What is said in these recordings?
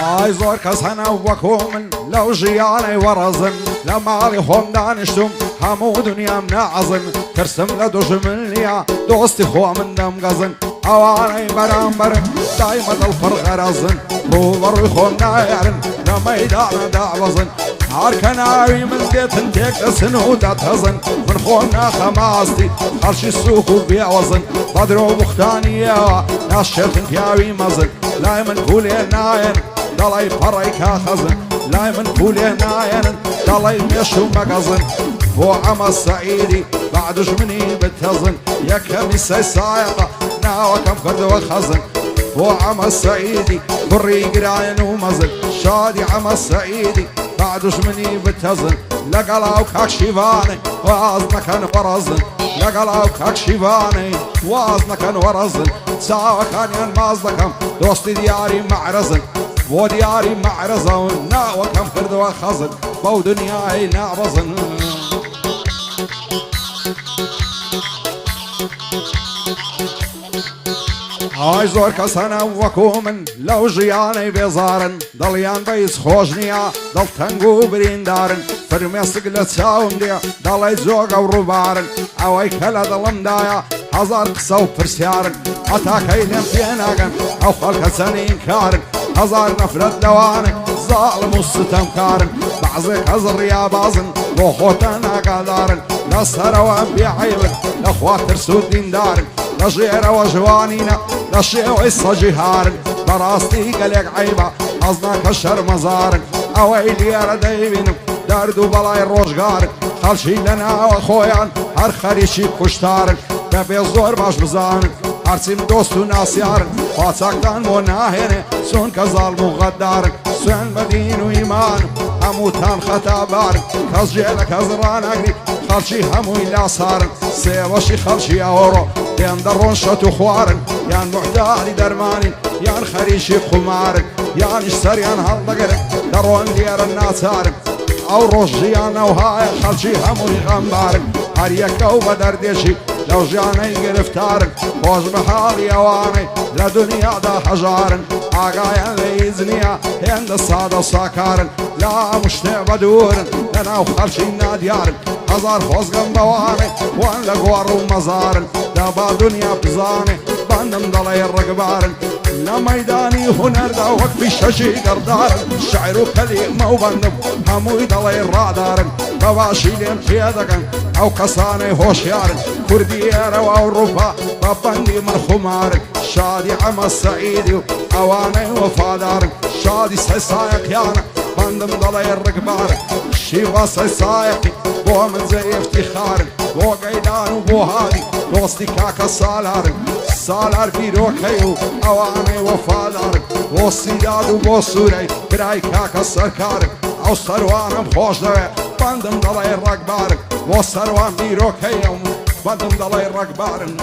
ئای زۆر کەس هەنە وەکۆ من لەو ژیانەی وەڕەزن لە ماڵی خۆم دانیشتم هەموو دنیام نەعەزن ترسم لە دوژمن نییە دۆستی خۆ من دەمگەزن ئەوانەی بەرامبەرن دایمە دڵپڕ غەرەزن ڕووبەڕووی خۆم نایارن لە مەیدانە داوەزن هەرکە ناوی من دێتن تێک دەسن و دەتەزن من خۆم ناخەماستی هەرچی سووک و بێوەزن بەدرۆ بوختانیەوە ناشێتن پیاوی مەزن لای من پولێ نایەن دەڵی پەڕی کاخەزن لای من پولێ نایەنن دەڵی مێش و مەگەزن بۆ ئەمە سەعیدی بەعدژمنی بتەزن یەکەمی سەی سایقە ناوەکەم کردەوە خەزن بۆ ئەمە سەعیدی کوڕی گرایەن و مەزن شادی ئەمە سەعیدی بعدژمنی بتەزن لەگەڵاو کاکشیوانەی واز نەکەن وەڕەزن لەگەڵاو کاکشیوانەی واز نەکەن وەڕەزن چاوەکانیان ماز دەکەم دۆستی دیاری مەعرەزن بۆ دیاری مەعرەزەون ناوەکەم کردەوە خەزن بەو دنیای نابەزن ئای زۆر کەس هەنە وەکو من لەو ژیانەی بێزارن دڵیان بەیس خۆش نییە دڵتەنگ و بریندارن فرمێسک لە چاوم دێ دەڵێ جۆگە و ڕووبارن ئەوەی کە لە دڵمدایە هەزار قسە و پرسیارن هەتاکەی لێم پێ ناگەن ئەو خەڵکە چەندین کارن هەزار نەفرەت لەوانن زاڵم و ستەمکارن بەعزێک هەز ڕیابازن بۆ خۆتە ناگادارن لەسەرەوە بێعیبن لەخوا ترس و دیندارن لە ژێرەوە ژوانینە لە شێوەی سەجی هارن بەڕاستی گەلێک عیبە حەز ناکە شەرمەزارن ئەوەی لێرە دەیبینم دەرد و بەڵای ڕۆژگارن خەڵکی لە ناوە خۆیان هەر خەریکی کوشتارن دەبێ زۆر باش بزانن هەرچیم دۆست و ناسیارن پاچاکتان بۆ ناهێنێ چون کە زاڵم و غەدارن سوێن بە دین و ئیمان هەمووتان خەتابارن کەس جێ لە کەس ڕانەگری خەڵکی هەمووی لاسارن سێوەشی خەڵکی ئەوڕۆ دێن دەڕۆن شەت و خوارن یان موحتالی دەرمانین یان خەریکی قومارن یانیش سەریان هەڵدەگرن دەڕۆن لێرە ناچارن ئەو ڕۆژ ژیان ئەوهایە خەڵکی هەمووی غەمبارن هەر یەکە و بە دەردێشی لەو ژیانەی گرفتارن خۆش بە حاڵی ئەوانەی لە دنیادا هەژارن ئاگایان لە هیچ نییە هێندە سادە و ساکارن لا هەموو شتێ بە دوورن لەناو خەڵکی نادیارن هەزار خۆزگەم بەوانەی وان لە گۆڕ و مەزارن دا با دنیا بزانێ بەندم دەڵێ ڕگبارن لە مەیدانی هونەردا وەک پیشەشی گەردارن شعر و کەلیمە و بەندم هەمووی دەڵێ ڕادارن بەباشی لێم پێدەگەن ئەو کەسانەی هۆشیارن کوردی ئێرەوە ئەوڕوپا بە بەندی من خومارن شادی ئەمە سەعیدی و ئەوانەی وەفادارن شادی سەی سایەقیانە بەندم دەڵێ ڕگبارن شیوە سەی سایەقی بۆ من جێ ئیفتیخارن بۆ گەیدان و بۆ هادی دۆستی کاکە سالارن سالار بیرۆکەی و ئەوانەی وەفادارن بۆ سیداد و بۆ سوورەی کرای کاکە سەرکارن ئەو سەروانم خۆش دەوێ بەندم دەڵێ ڕگبارن بۆ سەروان بیرۆکەیەم بەندم دەڵێ ڕگبارن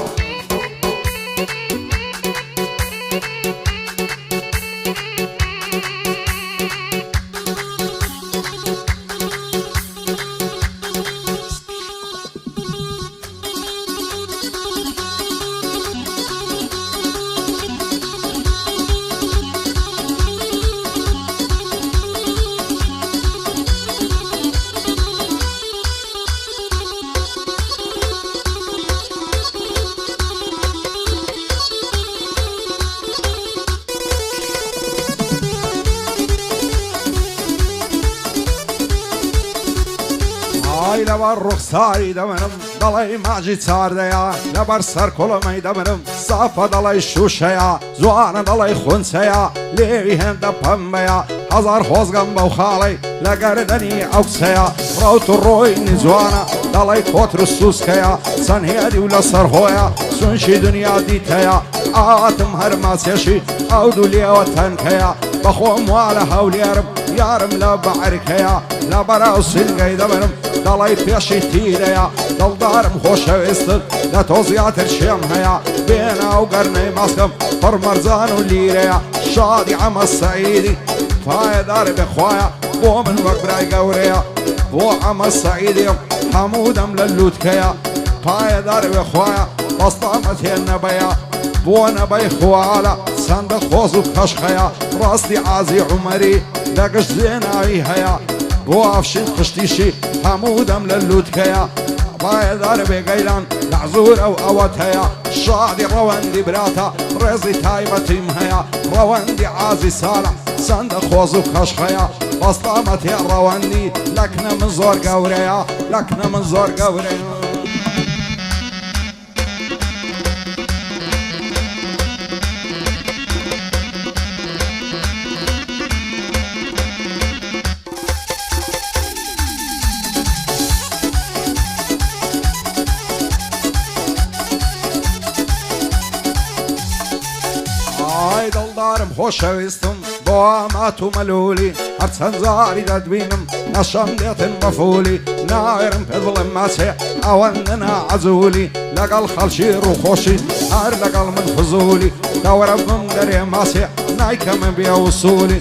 ئای لەبەر ڕوخساری دەمنم دەڵێ ماجی چاردەیە لەبەر سەر کوڵەمەی دەمنم سافە دەڵێ شوشەیە جوانە دەڵێ خونچەیە لێوی هێندە پەمبەیە هەزار خۆزگەم بەو خاڵەی لە گەردەنی ئەو کسەیە ڕەوت و ڕۆینی جوانە دەڵێ کۆتر و سووسکەیە چەند هێدی و لەسەر هۆیە سونشی دنیا دیتەیە ئاتم هەر ماچێشی ئەو دوو لێوە تەنکەیە بەخۆم وا لە هەولێرم یارم لە بەعرکەیە لە بەراو سینگەی دەبرم دەڵی پێشی تیرەیە دڵدارم خۆشەویستت لە تۆ زیاتر شێم هەیە بێنە و گەرنەی ماسکەم پڕ مەرجان و لیرەیە شادی ئەمە سەعیدی پایەدار بخوایە بۆ من وەک برای گەورەیە بۆ ئەمە سەعیدیم هەموو دەم لە لووتکەیە پایەدار بخوایە بەستامەت هێن نەبەیە بۆنە بەی خواڵە چەندە خۆز و کەشخەیە ڕاستی ئازی عومەری لەگەشت زێنایی هەیە بۆ ئافشین خشتیشی هەموو دەم لە لووتکەیە باەدارە بێگەیلان لەعزور ئەو ئەوەت هەیە شادی ڕەوەندی براتە ڕێزی تایبەتیم هەیە ڕەوەندی ئازی ساڵە چەندە خۆز و کەشخەیە بەستامەتێ ڕەوەندی لەکنە من زۆر گەورەیە لەکنە من زۆر گەورەیە دڵدارم خۆشەویستم بۆ ئامات و مەلولی هەرچەند زاری دەدبینم نەشەم دێتن بەفولی ناوێرم پێت بڵێم ماچێ ئەوەندە ناعەجوولی لەگەڵ خەڵکی ڕووخۆشی هەر لەگەڵ من فزولی دەوەرە بم دەرێ ماچێ نایکەمە بێ وسولی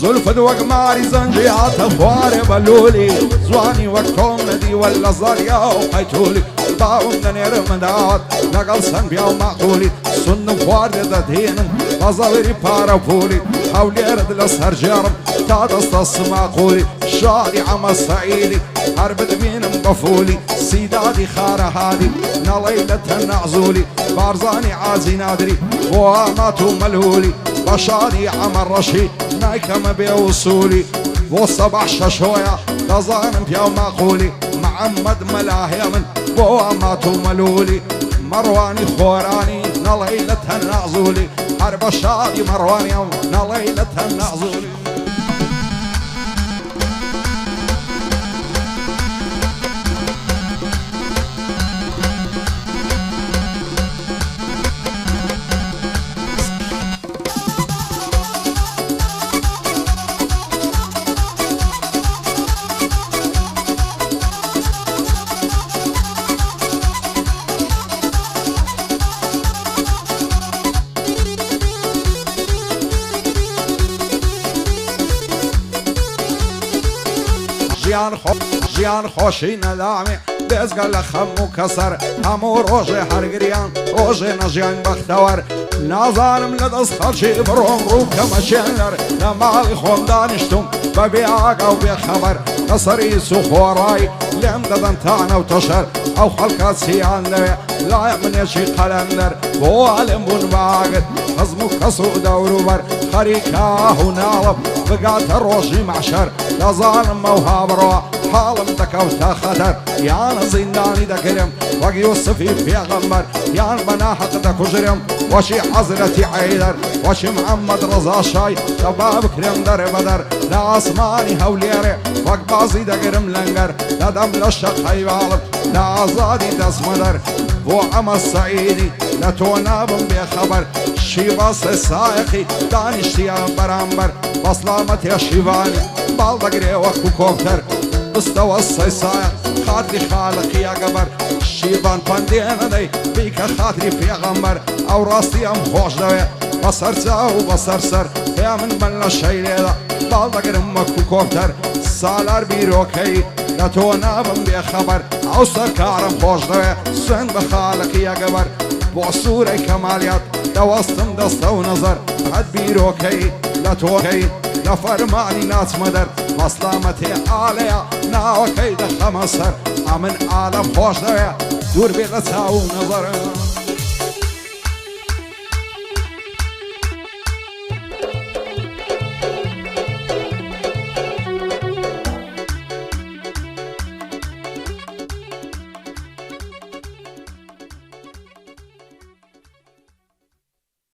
زولفت وەک ماری زەنجی هاتە خوارێ بەلولی جوانی وەک تۆم نەدی وەلە زەریا و قەیتولی باوم دەنێرم منداوات لەگەڵ سەن پیا و مەقولی سندم خواردێ دەدهێنم بەزەوری پارە پولی هەولێرت لەسەر ژێڕم تا دەستە سماقولی شادی عەمە سەعیدی هەر بدبینم بەفولی سیدادی خارە هادی نەڵەی لە تەنەعزولی بارزانی عازی نادری بۆ ئامات و مەلولی بە شادی عەمە ڕەشی نایکەمە بێ وسولی بۆ سەبەح شەشۆیە دەزانم پیا و مەقولی محەممەد مەلاهێ من بۆ ئامات و مەلولی مەڕوانی خۆرانی نەڵەی لە تەنەعزولی هەر بە شادی مەڕوانیە و نەڵەی لە تەنەعزولی ژیان خۆشی نەدامی بێزگە لە خەم و کەسەر هەموو ڕۆژێ هەرگریان ڕۆژێ نەژیان بەختەوەر نازانم لە دەست خەڵکی بڕۆم ڕوو کەمەچێنەر لە ماڵی خۆم دانیشتم بە بێئاگا و بێخەبەر لەسەری سوخۆڕایی لێم دەدەن تانە و تەشەر ئەو خەڵکە چیان دەوێ لایە منێکی قەلەندەر بۆ ئالێم بوون باگت حەزم و کەس و دەوروبەر خەریکاه و ناڵم بگاتە ڕۆژی مەحشەر دەزانم ئەوها بڕۆ حاڵم دەکەوتە خەتەر یانە زیندانی دەکرم وەک یوسفی پێغەمبەر یان بە ناحەق دەکوژرم وەشی حەزرەتی عەیدەر وەشی محەممەد ڕەزا شای دەبا بکرێم دەرێ بەدەر لە ئاسمانی هەولێرێ وەک بازی دەگرم لەنگەر دەدەم لە شەقەی باڵم لە ئازادی دەسمەدەر بۆ ئەمە سەعیدی لە تۆ نابم بێخەبەر شیڤاسە سایقی دانیشتیان بەرامبەر بەسلامەتێ شیڤانی باڵ دەگرێ وەکو کۆکتەر بستەوە سەی سایق خاتری خالقی ئەگەبەر شیڤان پەندێنەدەی بیکە خاتری پێغەمبەر ئەو ڕاستی ئەم خۆش دەوێ بەسەر چاو و بەسەر سەر پێ من لە شەیرێدا باڵ دەگرم وەکو کۆکتەر سالار بیرۆکەی لە تۆ نابم بێخەبەر ئەو سەرکارم خۆش دەوێ سوێن بە خالقی ئەگەبەر بۆ سوورەی کەمالیات دەوەستم دەستە و نەزەر هەت بیرۆکەی لە تۆکەی لە فەرمانی ناچمە دەر مەسلامەتێ ئالەیە ناوەکەی دەخەمە سەر ئەمن ئالەم خۆش دەوێ دوور بێ لە چاو و نەزەر